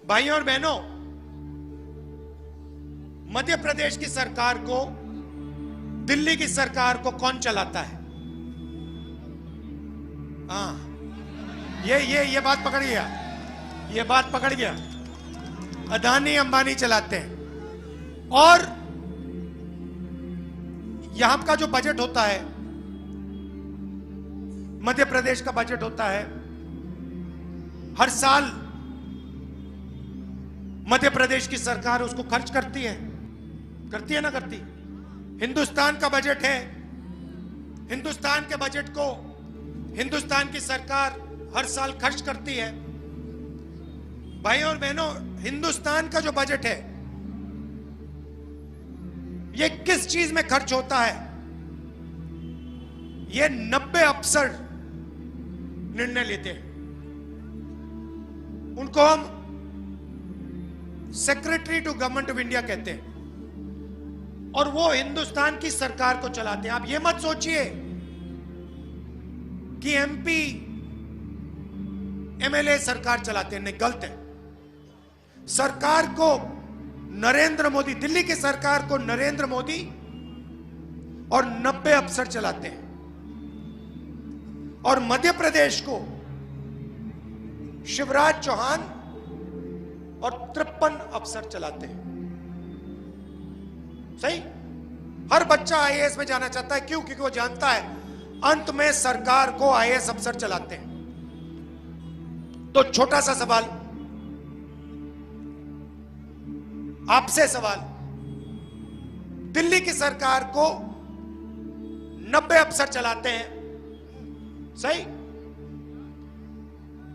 भाइयों और बहनों, मध्य प्रदेश की सरकार को, दिल्ली की सरकार को कौन चलाता है? हाँ, ये बात पकड़ गया, ये बात पकड़ गया। अदानी अंबानी चलाते हैं। और यहां का जो बजट होता है, मध्य प्रदेश का बजट होता है, हर साल मध्य प्रदेश की सरकार उसको खर्च करती है ना करती? हिंदुस्तान का बजट है, हिंदुस्तान के बजट को हिंदुस्तान की सरकार हर साल खर्च करती है। भाइयों और बहनों, हिंदुस्तान का जो बजट है ये किस चीज में खर्च होता है? ये 90 अफसर निर्णय लेते हैं। उनको हम secretary to government of India कहते हैं, और वो हिंदुस्तान की सरकार को चलाते हैं। आप ये मत सोचिए कि एमपी एमएलए सरकार चलाते हैं, नहीं, गलत है। सरकार को नरेंद्र मोदी, दिल्ली की सरकार को नरेंद्र मोदी और 90 अफसर चलाते हैं, और मध्य प्रदेश को शिवराज चौहान और 53 अफसर चलाते हैं। सही? हर बच्चा आईएएस में जाना चाहता है। क्यों? क्योंकि वो जानता है अंत में सरकार को आईएएस अफसर चलाते हैं। तो छोटा सा सवाल, आपसे सवाल, दिल्ली की सरकार को 90 अफसर चलाते हैं, सही?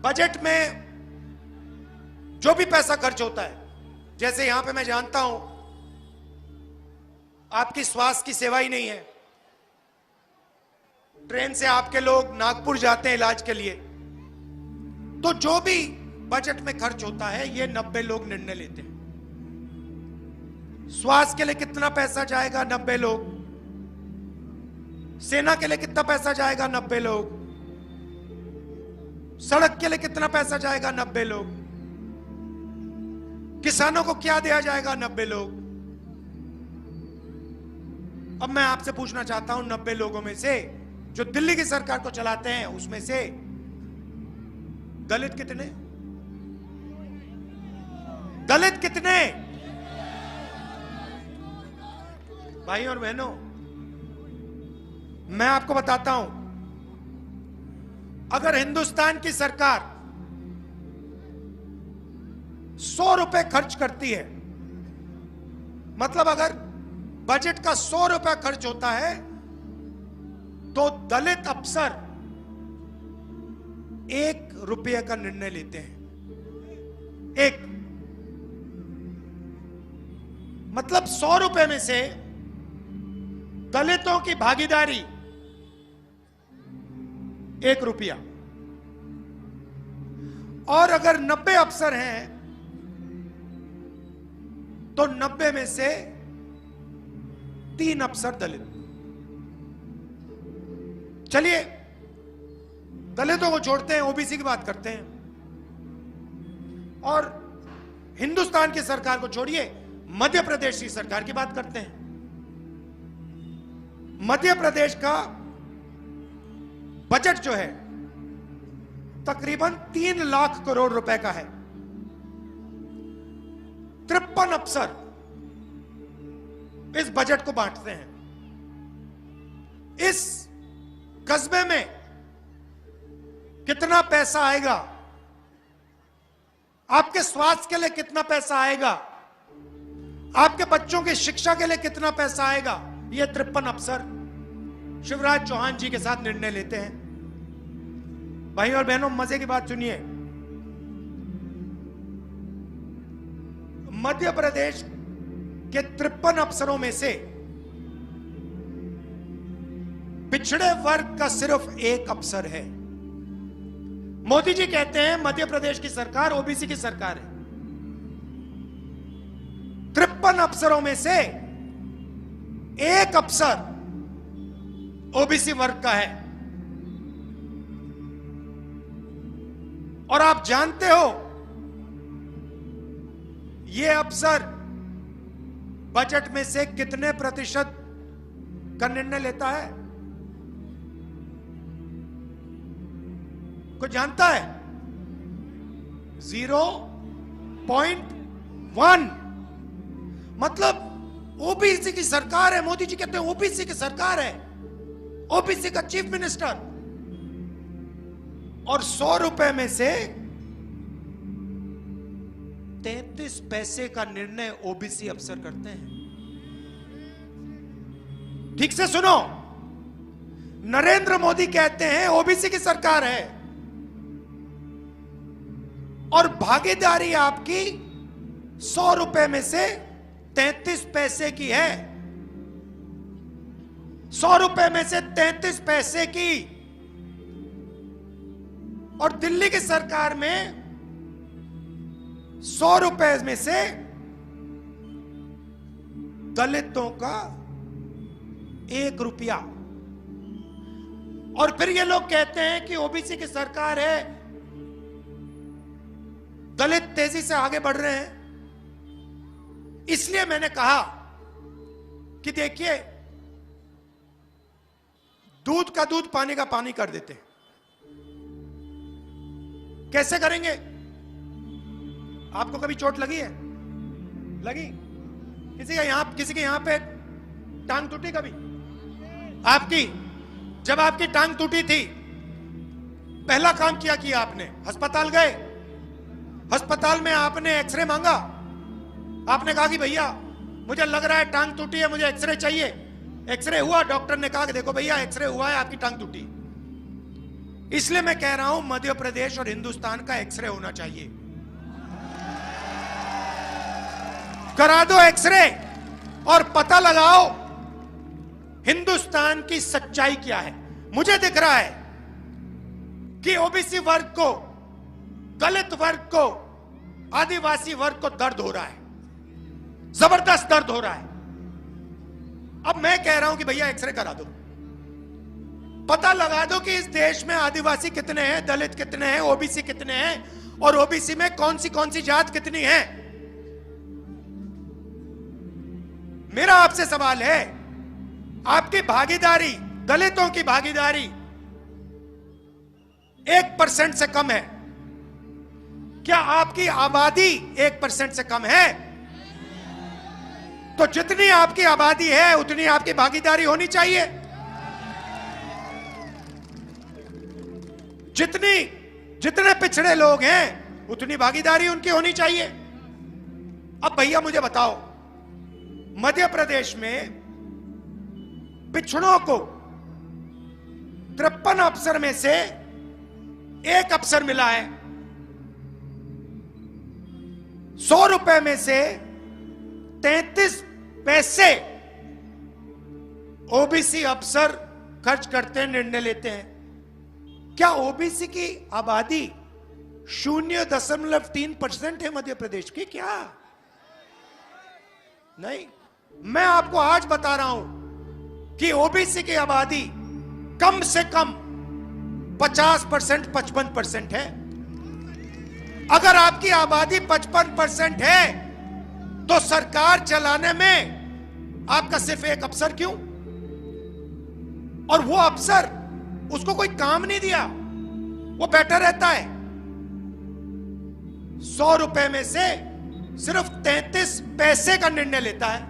बजट में जो भी पैसा खर्च होता है, जैसे यहां पे मैं जानता हूं आपकी स्वास्थ्य की सेवा ही नहीं है, ट्रेन से आपके लोग नागपुर जाते हैं इलाज के लिए, तो जो भी बजट में खर्च होता है ये 90 लोग निर्णय लेते हैं। स्वास्थ्य के लिए कितना पैसा जाएगा? 90 लोग। सेना के लिए कितना पैसा जाएगा? 90 लोग। सड़क के लिए कितना पैसा जाएगा? 90 लोग। किसानों को क्या दिया जाएगा? 90 लोग। अब मैं आपसे पूछना चाहता हूं, 90 लोगों में से जो दिल्ली की सरकार को चलाते हैं, उसमें से दलित कितने? दलित कितने? भाइयों और बहनों, मैं आपको बताता हूं, अगर हिंदुस्तान की सरकार 100 रुपए खर्च करती है, मतलब अगर बजट का 100 रुपया खर्च होता है, तो दलित अफसर 1 रुपये का निर्णय लेते हैं। एक मतलब 100 रुपए में से दलितों की भागीदारी 1 रुपया। और अगर 90 अफसर हैं तो 90 में से 3 अफसर दलित। चलिए दलितों को छोड़ते हैं, ओबीसी की बात करते हैं, और हिंदुस्तान की सरकार को छोड़िए, मध्य प्रदेश की सरकार की बात करते हैं। मध्य प्रदेश का बजट जो है तकरीबन 3 लाख करोड़ रुपए का है। 53 अफसर इस बजट को बांटते हैं। इस कस्बे में कितना पैसा आएगा? आपके स्वास्थ्य के लिए कितना पैसा आएगा? आपके बच्चों की शिक्षा के लिए कितना पैसा आएगा? ये 53 अफसर शिवराज चौहान जी के साथ निर्णय लेते हैं। भाई और बहनों, मजे की बात सुनिए, मध्य प्रदेश के 53 अफसरों में से पिछड़े वर्ग का सिर्फ 1 अफसर है। मोदी जी कहते हैं मध्य प्रदेश की सरकार ओबीसी की सरकार है। 53 अफसरों में से 1 अफसर ओबीसी वर्ग का है। और आप जानते हो ये अफसर बजट में से कितने प्रतिशत का निर्णय लेता है? कोई जानता है? 0.1। मतलब ओबीसी की सरकार है। मोदी जी कहते हैं ओबीसी की सरकार है, ओबीसी का चीफ मिनिस्टर। और 100 रुपए में से 33 पैसे का निर्णय ओबीसी अफसर करते हैं। ठीक से सुनो, नरेंद्र मोदी कहते हैं ओबीसी की सरकार है और भागीदारी आपकी 100 रुपए में से 33 पैसे की है। 100 रुपए में से 33 पैसे की। और दिल्ली की सरकार में 100 रुपए में से दलितों का 1 रुपया। और फिर ये लोग कहते हैं कि ओबीसी की सरकार है, दलित तेजी से आगे बढ़ रहे हैं। इसलिए मैंने कहा कि देखिए, दूध का दूध पानी का पानी कर देते हैं। कैसे करेंगे? आपको कभी चोट लगी है? लगी? किसी के यहां पे टांग टूटी कभी? आपकी? जब आपकी टांग टूटी थी, पहला काम क्या किया आपने? अस्पताल गए। अस्पताल में आपने एक्सरे मांगा। आपने कहा कि भैया मुझे लग रहा है टांग टूटी है, मुझे एक्सरे चाहिए। एक्सरे हुआ, डॉक्टर ने कहा कि देखो भैया एक्सरे हुआ है, आपकी टांग टूटी। इसलिए मैं कह रहा हूं मध्य प्रदेश और हिंदुस्तान का एक्सरे होना चाहिए। करा दो एक्सरे और पता लगाओ हिंदुस्तान की सच्चाई क्या है। मुझे दिख रहा है कि ओबीसी वर्ग को, दलित वर्ग को, आदिवासी वर्ग को दर्द हो रहा है, जबरदस्त दर्द हो रहा है। अब मैं कह रहा हूं कि भैया एक्सरे करा दो, पता लगा दो कि इस देश में आदिवासी कितने हैं, दलित कितने हैं, ओबीसी कितने हैं और ओबीसी में कौन सी जात कितनी है। मेरा आपसे सवाल है, आपकी भागीदारी, दलितों की भागीदारी 1% से कम है। क्या आपकी आबादी 1% से कम है? तो जितनी आपकी आबादी है उतनी आपकी भागीदारी होनी चाहिए। जितने पिछड़े लोग हैं उतनी भागीदारी उनकी होनी चाहिए। अब भैया मुझे बताओ, मध्य प्रदेश में पिछड़ों को 53 अफसर में से 1 अफसर मिला है। 100 रुपए में से 33 पैसे ओबीसी अफसर खर्च करते हैं, निर्णय लेते हैं। क्या ओबीसी की आबादी 0.3% है मध्य प्रदेश की? क्या नहीं? मैं आपको आज बता रहा हूं कि ओबीसी की आबादी कम से कम 50%, 55% है। अगर आपकी आबादी 55% है तो सरकार चलाने में आपका सिर्फ 1 अफसर क्यों? और वो अफसर, उसको कोई काम नहीं दिया, वो बैठा रहता है। 100 रुपए में से सिर्फ 33 पैसे का निर्णय लेता है।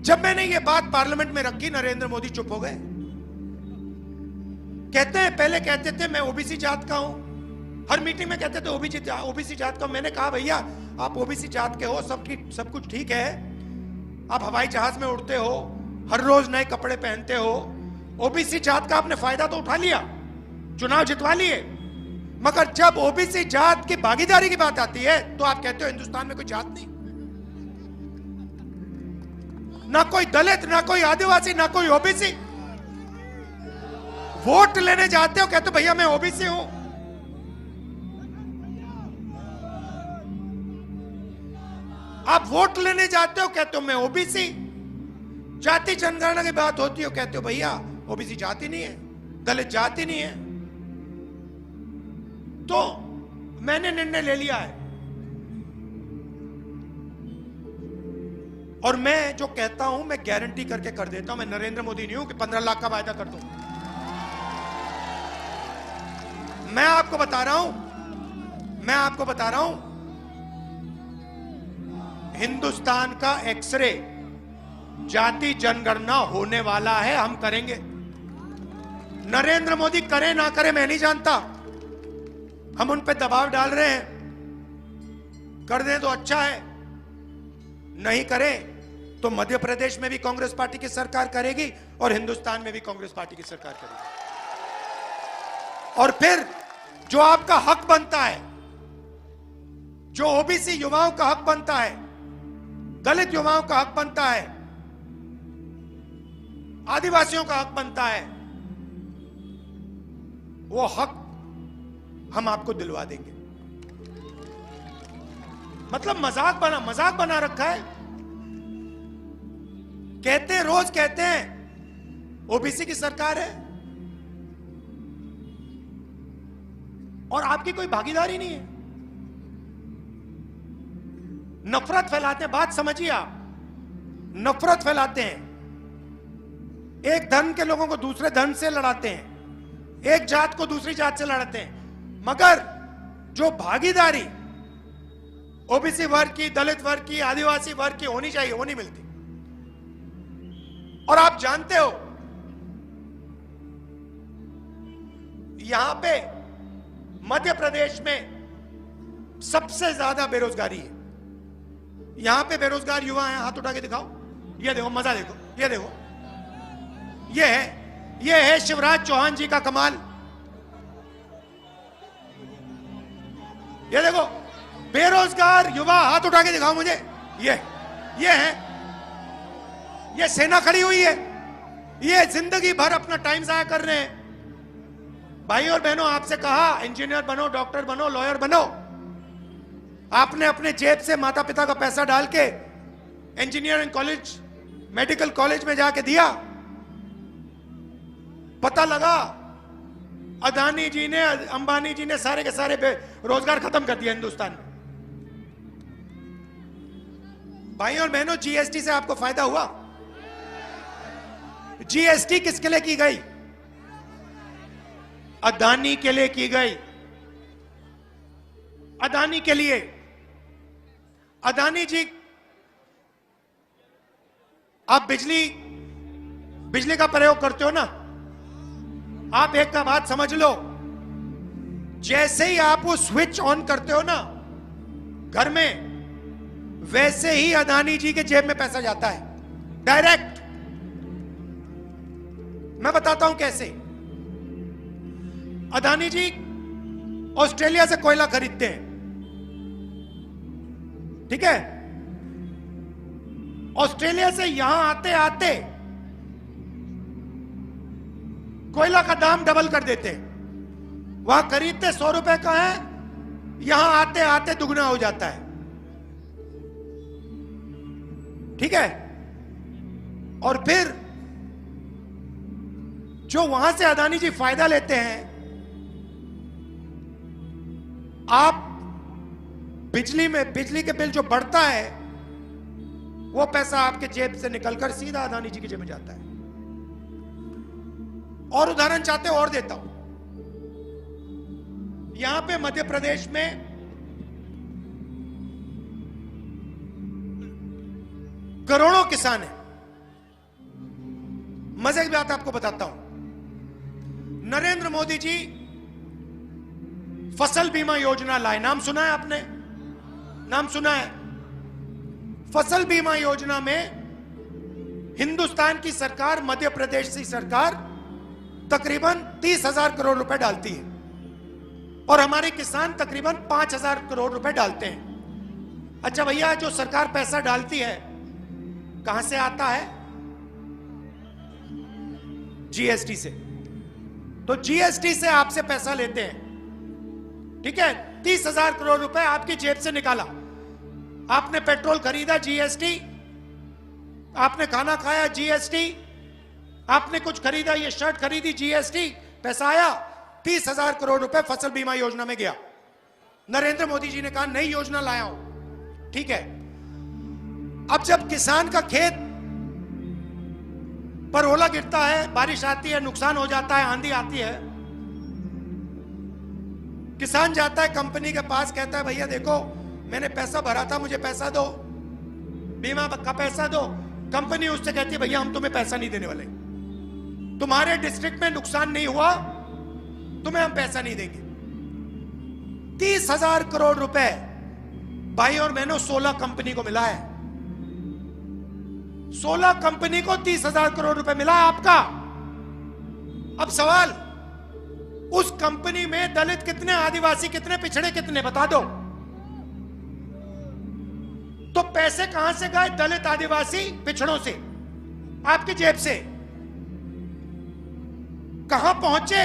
जब मैंने ये बात पार्लियामेंट में रखी, नरेंद्र मोदी चुप हो गए। कहते हैं, पहले कहते थे मैं ओबीसी जात का हूं, हर मीटिंग में कहते थे ओबीसी जात का। मैंने कहा भैया आप ओबीसी जात के हो, सब कुछ ठीक है, आप हवाई जहाज में उड़ते हो, हर रोज नए कपड़े पहनते हो, ओबीसी जात का आपने फायदा तो उठा लिया, चुनाव जितवा लिए। मगर जब ओबीसी जात की भागीदारी की बात आती है तो आप कहते हो हिंदुस्तान में कोई जात नहीं, ना कोई दलित, ना कोई आदिवासी, ना कोई ओबीसी। वोट लेने जाते हो कहते हो भैया मैं ओबीसी हूं। आप वोट लेने जाते हो कहते हो मैं ओबीसी। जाति जनगणना की बात होती हो कहते हो भैया ओबीसी जाति नहीं है, दलित जाति नहीं है। तो मैंने निर्णय ले लिया है और मैं जो कहता हूं मैं गारंटी करके कर देता हूं। मैं नरेंद्र मोदी नहीं हूं कि 15 लाख का वायदा कर दूं। मैं आपको बता रहा हूं हिंदुस्तान का एक्सरे जाति जनगणना होने वाला है, हम करेंगे। नरेंद्र मोदी करे ना करे मैं नहीं जानता, हम उन पे दबाव डाल रहे हैं। कर दें तो अच्छा है, नहीं करे तो मध्य प्रदेश में भी कांग्रेस पार्टी की सरकार करेगी और हिंदुस्तान में भी कांग्रेस पार्टी की सरकार करेगी। और फिर जो आपका हक बनता है, जो ओबीसी युवाओं का हक बनता है, दलित युवाओं का हक बनता है, आदिवासियों का हक बनता है, वो हक हम आपको दिलवा देंगे। मतलब मजाक बना रखा है। रोज कहते हैं ओबीसी की सरकार है और आपकी कोई भागीदारी नहीं है। नफरत फैलाते हैं, बात समझिए आप, नफरत फैलाते हैं। एक धर्म के लोगों को दूसरे धर्म से लड़ाते हैं, एक जात को दूसरी जात से लड़ाते हैं, मगर जो भागीदारी ओबीसी वर्ग की, दलित वर्ग की, आदिवासी वर्ग की होनी चाहिए वो नहीं मिलती। और आप जानते हो यहां पे मध्य प्रदेश में सबसे ज्यादा बेरोजगारी है। यहां पे बेरोजगार युवा हैं, हाथ उठा के दिखाओ। ये देखो, मजा देखो, ये देखो, ये है शिवराज चौहान जी का कमाल। ये देखो, बेरोजगार युवा, हाथ उठा के दिखाओ मुझे। ये है, ये सेना खड़ी हुई है, ये जिंदगी भर अपना टाइम जाया कर रहे हैं। भाई और बहनों, आपसे कहा इंजीनियर बनो, डॉक्टर बनो, लॉयर बनो, आपने अपने जेब से माता पिता का पैसा डाल के इंजीनियरिंग कॉलेज, मेडिकल कॉलेज में जाके दिया। पता लगा अदानी जी ने, अंबानी जी ने सारे के सारे रोजगार खत्म कर दिया हिंदुस्तान में। भाई और बहनों, जीएसटी से आपको फायदा हुआ? जीएसटी किसके लिए की गई? अदानी के लिए की गई, अदानी के लिए। अदानी जी, आप बिजली का प्रयोग करते हो ना, आप एक का बात समझ लो, जैसे ही आप वो स्विच ऑन करते हो ना घर में, वैसे ही अदानी जी के जेब में पैसा जाता है डायरेक्ट। मैं बताता हूं कैसे। अदानी जी ऑस्ट्रेलिया से कोयला खरीदते हैं, ठीक है? ऑस्ट्रेलिया से यहां आते आते कोयला का दाम डबल कर देते हैं। वहां खरीदते 100 रुपए का है, यहां आते आते दुगना हो जाता है, ठीक है? और फिर जो वहां से अदानी जी फायदा लेते हैं, आप बिजली के बिल जो बढ़ता है, वो पैसा आपके जेब से निकलकर सीधा अदानी जी की जेब में जाता है। और उदाहरण चाहते हो और देता हूं। यहां पे मध्य प्रदेश में करोड़ों किसान हैं। मजे की बात आपको बताता हूं। नरेंद्र मोदी जी फसल बीमा योजना लाए, नाम सुना है आपने? नाम सुना है? फसल बीमा योजना में हिंदुस्तान की सरकार, मध्य प्रदेश की सरकार तकरीबन 30,000 करोड़ रुपए डालती है और हमारे किसान तकरीबन 5,000 करोड़ रुपए डालते हैं। अच्छा भैया, जो सरकार पैसा डालती है कहां से आता है? जीएसटी से। तो जीएसटी से आपसे पैसा लेते हैं, ठीक है? 30,000 करोड़ रुपए आपकी जेब से निकाला, आपने पेट्रोल खरीदा जीएसटी, आपने खाना खाया जीएसटी, आपने कुछ खरीदा, ये शर्ट खरीदी जीएसटी, पैसा आया 30,000 करोड़ रुपए फसल बीमा योजना में गया। नरेंद्र मोदी जी ने कहा नई योजना लाया हूं, ठीक है? अब जब किसान का खेत पर ओला गिरता है, बारिश आती है, नुकसान हो जाता है, आंधी आती है, किसान जाता है कंपनी के पास, कहता है भैया देखो मैंने पैसा भरा था, मुझे पैसा दो, बीमा का पैसा दो। कंपनी उससे कहती है भैया हम तुम्हें पैसा नहीं देने वाले, तुम्हारे डिस्ट्रिक्ट में नुकसान नहीं हुआ, तुम्हें हम पैसा नहीं देंगे। 30,000 करोड़ रुपए भाई और बहनों 16 कंपनी को मिला है। 16 कंपनी को 30,000 करोड़ रुपए मिला है आपका। अब सवाल, उस कंपनी में दलित कितने, आदिवासी कितने, पिछड़े कितने, बता दो। तो पैसे कहां से गए? दलित, आदिवासी, पिछड़ों से, आपकी जेब से। कहां पहुंचे?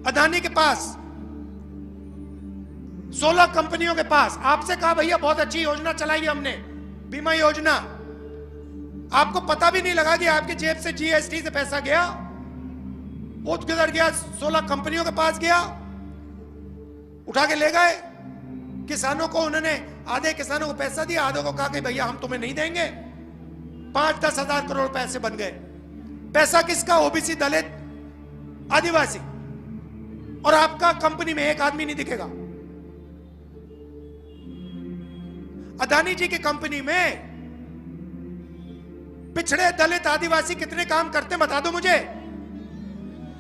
अदानी के पास, 16 कंपनियों के पास। आपसे कहा भैया बहुत अच्छी योजना चलाई है हमने, बीमा योजना। आपको पता भी नहीं लगा कि आपकी जेब से जीएसटी से पैसा गया, वो किधर गया? 16 कंपनियों के पास गया, उठा के ले गए। किसानों को उन्होंने, आधे किसानों को पैसा दिया, आधे को कहा कि भैया हम तुम्हें नहीं देंगे। 5-10 हजार करोड़ पैसे बन गए। पैसा किसका? ओबीसी, दलित, आदिवासी। और आपका कंपनी में एक आदमी नहीं दिखेगा। अदानी जी की कंपनी में पिछड़े, दलित, आदिवासी कितने काम करते हैं बता दो मुझे।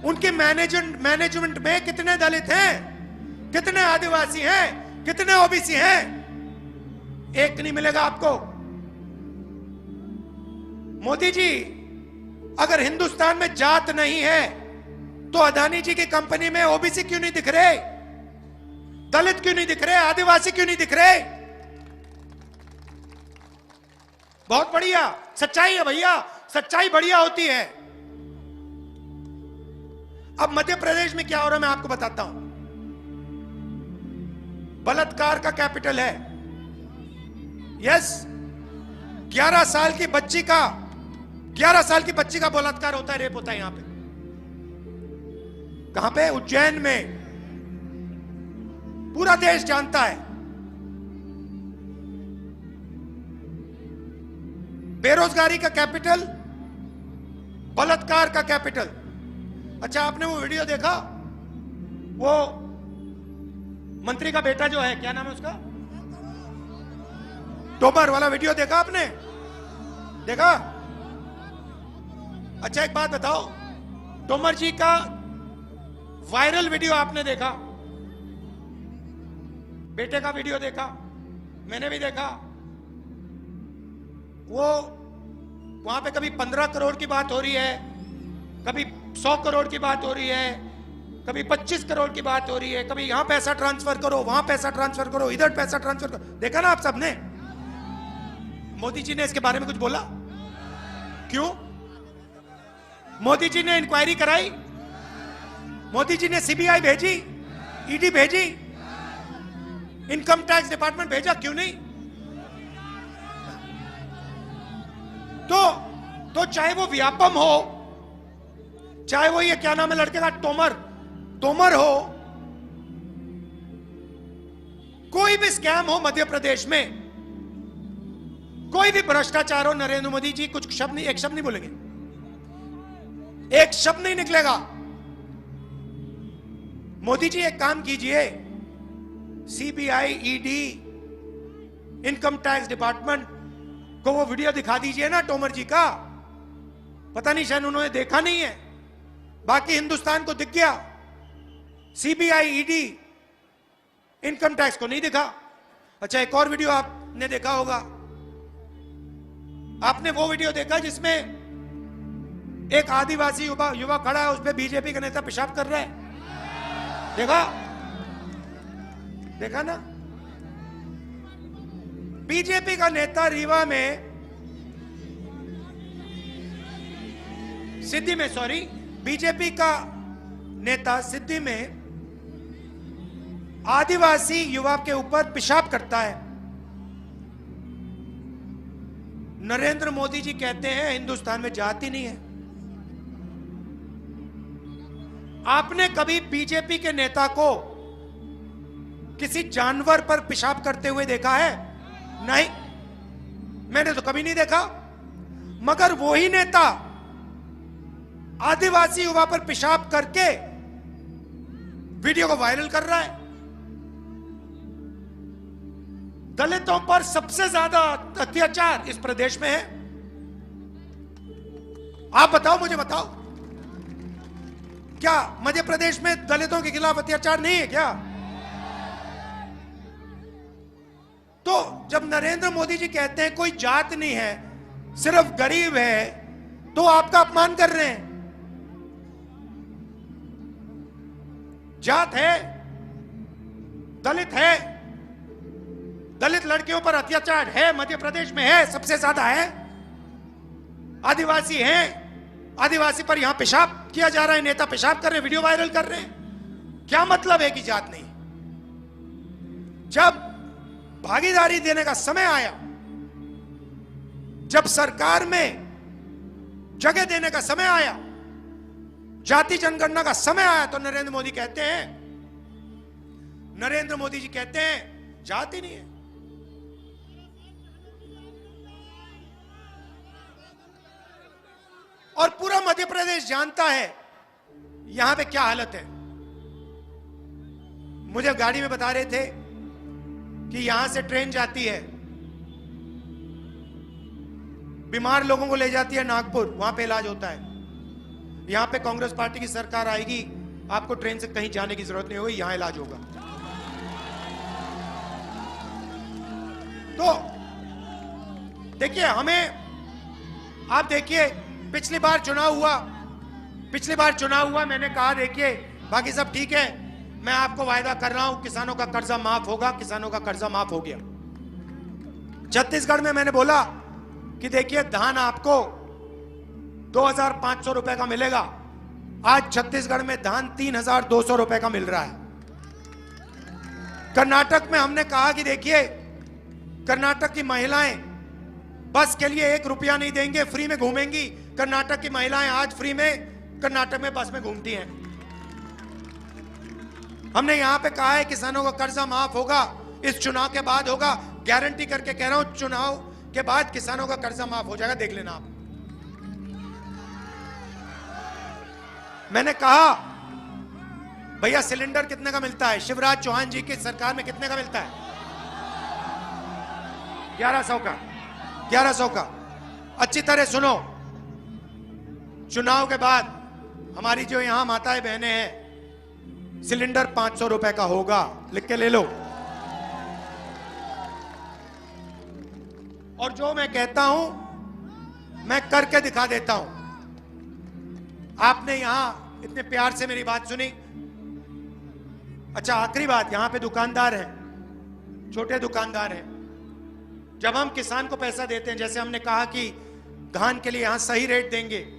उनके मैनेजमेंट में कितने दलित हैं, कितने आदिवासी हैं, कितने ओबीसी हैं? एक नहीं मिलेगा आपको। मोदी जी, अगर हिंदुस्तान में जात नहीं है तो अदानी जी की कंपनी में ओबीसी क्यों नहीं दिख रहे, दलित क्यों नहीं दिख रहे, आदिवासी क्यों नहीं दिख रहे? बहुत बढ़िया सच्चाई है भैया, सच्चाई बढ़िया होती है। अब मध्य प्रदेश में क्या हो रहा है मैं आपको बताता हूं। बलात्कार का कैपिटल है। यस, 11 साल की बच्ची का बलात्कार होता है, रेप होता है यहां पे। कहां पे? उज्जैन में। पूरा देश जानता है। बेरोजगारी का कैपिटल, बलात्कार का कैपिटल। अच्छा, आपने वो वीडियो देखा? वो मंत्री का बेटा जो है, क्या नाम है उसका, तोमर वाला वीडियो देखा आपने? देखा? अच्छा एक बात बताओ, तोमर जी का वायरल वीडियो आपने देखा? बेटे का वीडियो देखा? मैंने भी देखा। वो वहां पे कभी 15 करोड़ की बात हो रही है, कभी 100 करोड़ की बात हो रही है, कभी 25 करोड़ की बात हो रही है, कभी यहां पैसा ट्रांसफर करो, वहां पैसा ट्रांसफर करो, इधर पैसा ट्रांसफर करो। देखा ना आप सबने? मोदी जी ने इसके बारे में कुछ बोला? क्यों? मोदी जी ने इंक्वायरी कराई? मोदी जी ने सीबीआई भेजी, ईडी भेजी, इनकम टैक्स डिपार्टमेंट भेजा? क्यों नहीं? तो चाहे वो व्यापम हो, चाहे वो ये क्या नाम है लड़के का, तोमर हो, कोई भी स्कैम हो मध्य प्रदेश में, कोई भी भ्रष्टाचार हो, नरेंद्र मोदी जी कुछ शब्द नहीं, एक शब्द नहीं बोलेंगे, एक शब्द नहीं निकलेगा। मोदी जी एक काम कीजिए, CBI, ED, income tax department को वो वीडियो दिखा दीजिए ना तोमर जी का। पता नहीं शायद उन्होंने देखा नहीं है, बाकी हिंदुस्तान को दिख गया। सीबीआई, ईडी, इनकम टैक्स को नहीं दिखा। अच्छा एक और वीडियो आपने देखा होगा, आपने वो वीडियो देखा जिसमें एक आदिवासी युवा खड़ा है, उस पे बीजेपी का नेता पेशाब कर रहा है? देखा ना? बीजेपी का नेता रीवा में, सिद्धि में, सॉरी, बीजेपी का नेता सिद्धि में आदिवासी युवा के ऊपर पेशाब करता है। नरेंद्र मोदी जी कहते हैं हिंदुस्तान में जाति नहीं है। आपने कभी बीजेपी के नेता को किसी जानवर पर पेशाब करते हुए देखा है? नहीं। मैंने तो कभी नहीं देखा। मगर वही नेता आदिवासी युवा पर पेशाब करके वीडियो को वायरल कर रहा है। दलितों पर सबसे ज्यादा अत्याचार इस प्रदेश में है। आप बताओ, मुझे बताओ, क्या मध्य प्रदेश में दलितों के खिलाफ अत्याचार नहीं है क्या? तो जब नरेंद्र मोदी जी कहते हैं कोई जात नहीं है, सिर्फ गरीब है, तो आपका अपमान कर रहे हैं। जात है, दलित है, दलित लड़कियों पर अत्याचार है, मध्य प्रदेश में है, सबसे ज्यादा है। आदिवासी हैं, आदिवासी पर यहां पेशाब किया जा रहा है, नेता पेशाब कर रहे हैं, वीडियो वायरल कर रहे हैं। क्या मतलब है कि जात नहीं? जब भागीदारी देने का समय आया, जब सरकार में जगह देने का समय आया, जाति जनगणना का समय आया, तो नरेंद्र मोदी कहते हैं जात ही नहीं है। और पूरा मध्य प्रदेश जानता है यहां पे क्या हालत है। मुझे गाड़ी में बता रहे थे कि यहां से ट्रेन जाती है, बीमार लोगों को ले जाती है नागपुर, वहां पे इलाज होता है। यहां पे कांग्रेस पार्टी की सरकार आएगी, आपको ट्रेन से कहीं जाने की जरूरत नहीं होगी, यहां इलाज होगा। तो देखिए, हमें आप देखिए, पिछली बार चुनाव हुआ, मैंने कहा देखिए बाकी सब ठीक है, मैं आपको वायदा कर रहा हूं किसानों का कर्जा माफ होगा। किसानों का कर्जा माफ हो गया। छत्तीसगढ़ में मैंने बोला कि देखिए धान आपको 2500 रुपए का मिलेगा। आज छत्तीसगढ़ में धान 3200 रुपए का मिल रहा है। कर्नाटक में हमने कहा कि देखिए कर्नाटक की महिलाएं बस के लिए 1 रुपया नहीं देंगे, फ्री में घूमेंगी। कर्नाटक की महिलाएं आज फ्री में कर्नाटक में बस में घूमती हैं। हमने यहां पे कहा है किसानों का कर्जा माफ होगा, इस चुनाव के बाद होगा। गारंटी करके कह रहा हूं, चुनाव के बाद किसानों का कर्जा माफ हो जाएगा, देख लेना आप। मैंने कहा भैया सिलेंडर कितने का मिलता है? शिवराज चौहान जी की सरकार में कितने का मिलता है? 1100 का। 1100 का। अच्छी तरह सुनो, चुनाव के बाद हमारी जो यहां माताएं बहनें हैं, सिलेंडर 500 रुपए का होगा, लिख के ले लो। और जो मैं कहता हूं मैं करके दिखा देता हूं। आपने यहां इतने प्यार से मेरी बात सुनी। अच्छा, आखिरी बात, यहां पे दुकानदार हैं, छोटे दुकानदार हैं। जब हम किसान को पैसा देते हैं, जैसे हमने कहा कि धान के लिए यहां सही रेट देंगे,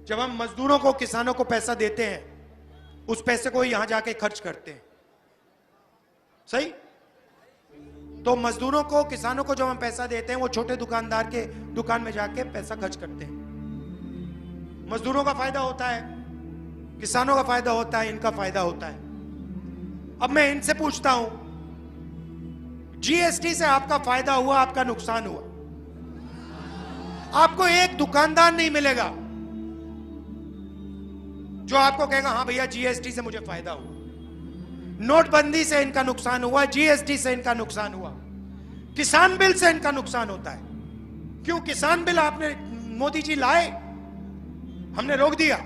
जब हम मजदूरों को, किसानों को पैसा देते हैं, उस पैसे को यहां जाके खर्च करते हैं, सही? तो मजदूरों को, किसानों को जब हम पैसा देते हैं, वो छोटे दुकानदार के दुकान में जाके पैसा खर्च करते हैं। मजदूरों का फायदा होता है, किसानों का फायदा होता है, इनका फायदा होता है। अब मैं इनसे पूछता हूं, जीएसटी से आपका फायदा हुआ, आपका नुकसान हुआ? आपको एक दुकानदार नहीं मिलेगा जो आपको कहेगा हाँ भैया जीएसटी से मुझे फायदा हुआ। नोटबंदी से इनका नुकसान हुआ, जीएसटी से इनका नुकसान हुआ, किसान बिल से इनका नुकसान होता है। क्यों? किसान बिल आपने, मोदी जी लाए, हमने रोक दिया,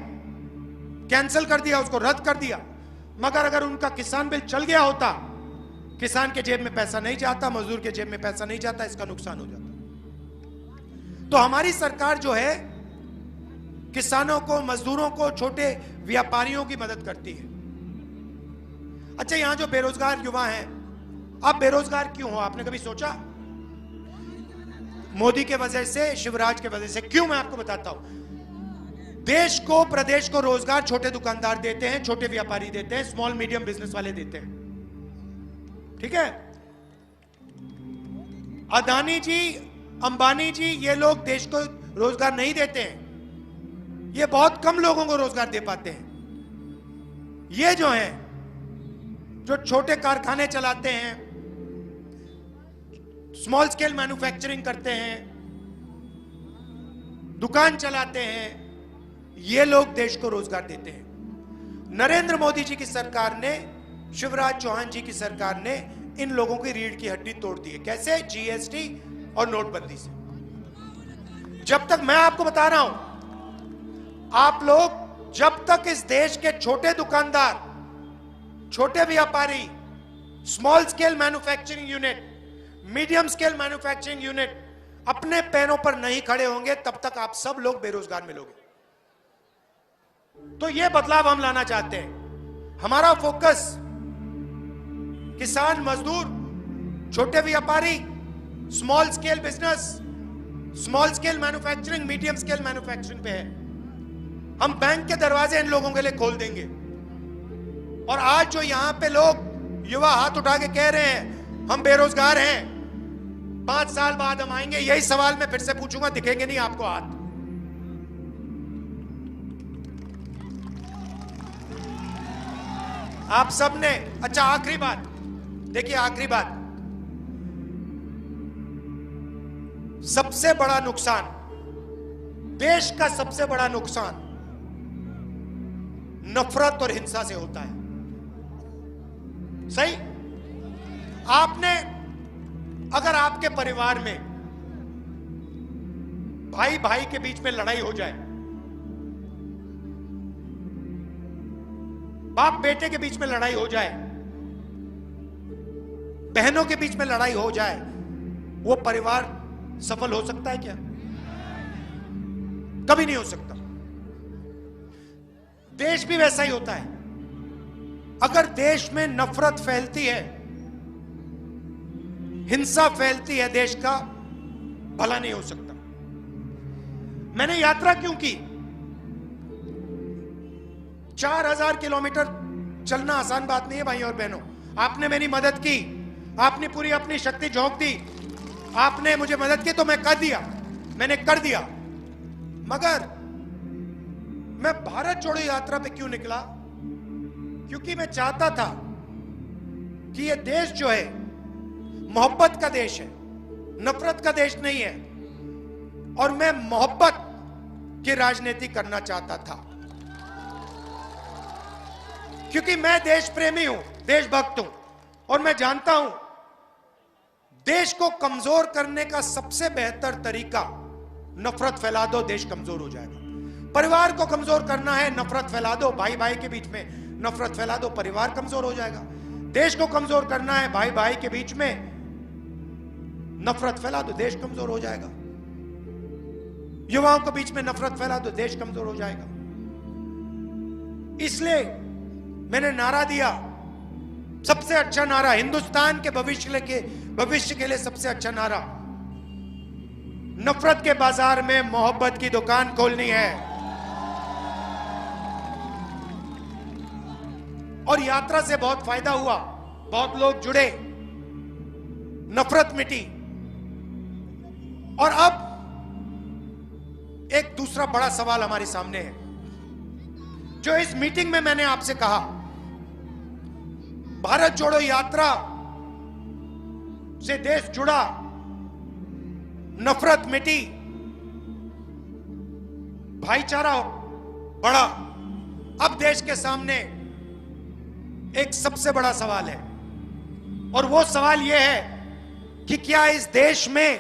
कैंसिल कर दिया, उसको रद्द कर दिया। मगर अगर उनका किसान बिल चल गया होता, किसान के जेब में पैसा नहीं जाता, मजदूर के जेब में पैसा नहीं जाता, इसका नुकसान हो जाता। तो हमारी सरकार जो है किसानों को, मजदूरों को, छोटे व्यापारियों की मदद करती है। अच्छा, यहां जो बेरोजगार युवा हैं, आप बेरोजगार क्यों हो? आपने कभी सोचा? मोदी के वजह से, शिवराज के वजह से। क्यों? मैं आपको बताता हूं। देश को, प्रदेश को रोजगार छोटे दुकानदार देते हैं, छोटे व्यापारी देते हैं, स्मॉल मीडियम बिजनेस वाले देते हैं, ठीक है? अदानी जी, अंबानी जी, ये लोग देश को रोजगार नहीं देते हैं। ये बहुत कम लोगों को रोजगार दे पाते हैं। ये जो हैं, जो छोटे कारखाने चलाते हैं, स्मॉल स्केल मैन्युफैक्चरिंग करते हैं, दुकान चलाते हैं, ये लोग देश को रोजगार देते हैं। नरेंद्र मोदी जी की सरकार ने, शिवराज चौहान जी की सरकार ने इन लोगों की रीढ़ की हड्डी तोड़ दी है। कैसे? जीएसटी और नोटबंदी से। जब तक, मैं आपको बता रहा हूं, आप लोग जब तक इस देश के छोटे दुकानदार, छोटे व्यापारी, small scale manufacturing unit, medium scale manufacturing unit अपने पैरों पर नहीं खड़े होंगे, तब तक आप सब लोग बेरोजगार मिलोगे। तो यह बदलाव हम लाना चाहते हैं। हमारा फोकस किसान, मजदूर, छोटे व्यापारी, small scale business, small scale manufacturing, medium scale manufacturing पे है। हम बैंक के दरवाजे इन लोगों के लिए खोल देंगे। और आज जो यहां पे लोग युवा हाथ उठा के कह रहे हैं हम बेरोजगार हैं, 5 साल बाद हम आएंगे, यही सवाल मैं फिर से पूछूंगा, दिखेंगे नहीं आपको हाथ? आप सब ने, अच्छा आखिरी बात देखिए, आखिरी बात, सबसे बड़ा नुकसान, देश का सबसे बड़ा नुकसान नफरत और हिंसा से होता है। सही? आपने, अगर आपके परिवार में भाई भाई के बीच में लड़ाई हो जाए, बाप बेटे के बीच में लड़ाई हो जाए, बहनों के बीच में लड़ाई हो जाए, वो परिवार सफल हो सकता है क्या? कभी नहीं हो सकता। देश भी वैसा ही होता है। अगर देश में नफरत फैलती है, हिंसा फैलती है, देश का भला नहीं हो सकता। मैंने यात्रा क्यों की? 4000 किलोमीटर चलना आसान बात नहीं है भाइयों और बहनों। आपने मेरी मदद की, आपने पूरी अपनी शक्ति झोंक दी, आपने मुझे मदद की तो मैं कर दिया, मैंने कर दिया। मगर मैं भारत जोड़ो यात्रा पे क्यों निकला? क्योंकि मैं चाहता था कि ये देश जो है मोहब्बत का देश है, नफरत का देश नहीं है। और मैं मोहब्बत की राजनीति करना चाहता था, क्योंकि मैं देश प्रेमी हूं, देशभक्त हूं, और मैं जानता हूं देश को कमजोर करने का सबसे बेहतर तरीका नफरत फैला दो, देश कमजोर हो जाएगा। परिवार को कमजोर करना है, नफरत फैला दो, भाई भाई के बीच में नफरत फैला दो, परिवार कमजोर हो जाएगा। देश को कमजोर करना है, भाई भाई के बीच में नफरत फैला दो, देश कमजोर हो जाएगा। युवाओं के बीच में नफरत फैला दो, देश कमजोर हो जाएगा। इसलिए मैंने नारा दिया, सबसे अच्छा नारा, हिंदुस्तान के भविष्य के लिए सबसे अच्छा नारा, नफरत के बाजार में मोहब्बत की दुकान खोलनी है। और यात्रा से बहुत फायदा हुआ, बहुत लोग जुड़े, नफरत मिटी। और अब एक दूसरा बड़ा सवाल हमारे सामने है, जो इस मीटिंग में मैंने आपसे कहा, भारत जोड़ो यात्रा से देश जुड़ा, नफरत मिटी, भाईचारा बढ़ा। अब देश के सामने एक सबसे बड़ा सवाल है, और वो सवाल यह है कि क्या इस देश में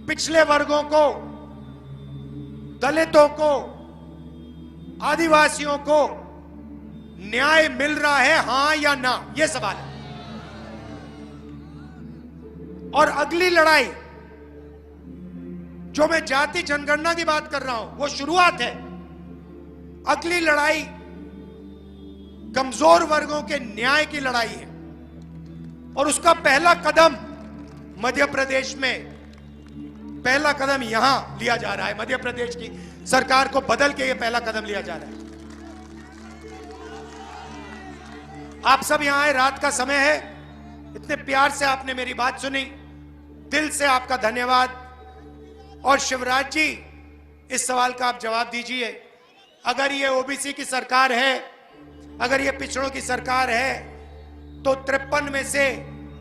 पिछले वर्गों को, दलितों को, आदिवासियों को न्याय मिल रहा है, हां या ना? यह सवाल है। और अगली लड़ाई, जो मैं जाति जनगणना की बात कर रहा हूं, वो शुरुआत है। अगली लड़ाई कमजोर वर्गों के न्याय की लड़ाई है, और उसका पहला कदम मध्य प्रदेश में, पहला कदम यहां लिया जा रहा है। मध्य प्रदेश की सरकार को बदल के यह पहला कदम लिया जा रहा है। आप सब यहां आए, रात का समय है, इतने प्यार से आपने मेरी बात सुनी, दिल से आपका धन्यवाद। और शिवराज जी, इस सवाल का आप जवाब दीजिए। अगर ये ओबीसी की सरकार है, अगर ये पिछड़ों की सरकार है, तो 53 में से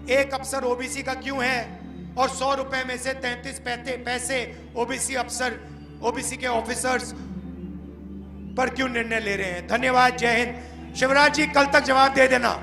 एक अफसर ओबीसी का क्यों है और 100 रुपए में से 33 पैसे ओबीसी अफसर, ओबीसी के ऑफिसर्स पर क्यों निर्णय ले रहे हैं? धन्यवाद। जय हिंद। शिवराज जी कल तक जवाब दे देना।